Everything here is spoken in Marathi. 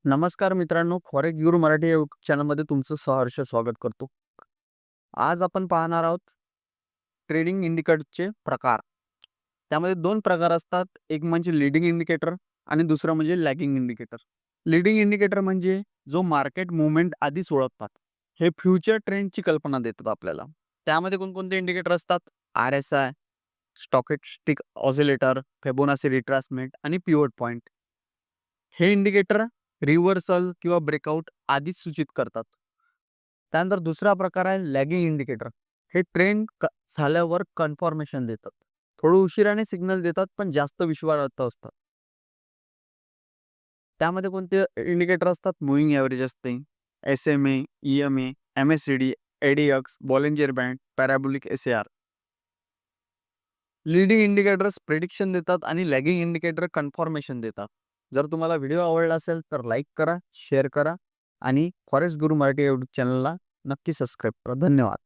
नमस्कार मित्रांनो, फॉरेक्स गुरु मराठी यूट्यूब चॅनलमध्ये तुमचं सहर्ष स्वागत करतो. आज आपण पाहणार आहोत ट्रेडिंग इंडिकेटरचे प्रकार. त्यामध्ये दोन प्रकार असतात. एक म्हणजे लीडिंग इंडिकेटर आणि दुसरं म्हणजे लॅगिंग इंडिकेटर. लीडिंग इंडिकेटर म्हणजे जो मार्केट मूव्हमेंट आधीच ओळखतात. हे फ्युचर ट्रेंडची कल्पना देतात आपल्याला. त्यामध्ये कोणकोणते इंडिकेटर असतात? RSI, स्टॉकेस्टिक ऑसिलेटर, फिबोनाची रिट्रासमेंट आणि पिव्होट पॉइंट. हे इंडिकेटर रिव्हर्सल किंवा ब्रेकआउट आधीच सूचित करतात. त्यानंतर दुसरा प्रकार आहे लॅगिंग इंडिकेटर. हे ट्रेंड झाल्यावर कन्फर्मेशन देतात. थोडं उशिराने सिग्नल देतात पण जास्त विश्वासार्ह असतात. त्यामध्ये कोणते इंडिकेटर असतात? मूव्हिंग ॲव्हरेज असते, SMA, EMA, MACD, ADX, Bollinger band, parabolic SAR. Leading indicators prediction देतात आणि लॅगिंग इंडिकेटर कन्फर्मेशन देतात. जर तुम्हाला व्हिडिओ आवडला असेल तर लाईक करा, शेअर करा आणि फॉरेक्स गुरु मराठी यूट्यूब चॅनलला नक्की सबस्क्राईब करा. धन्यवाद.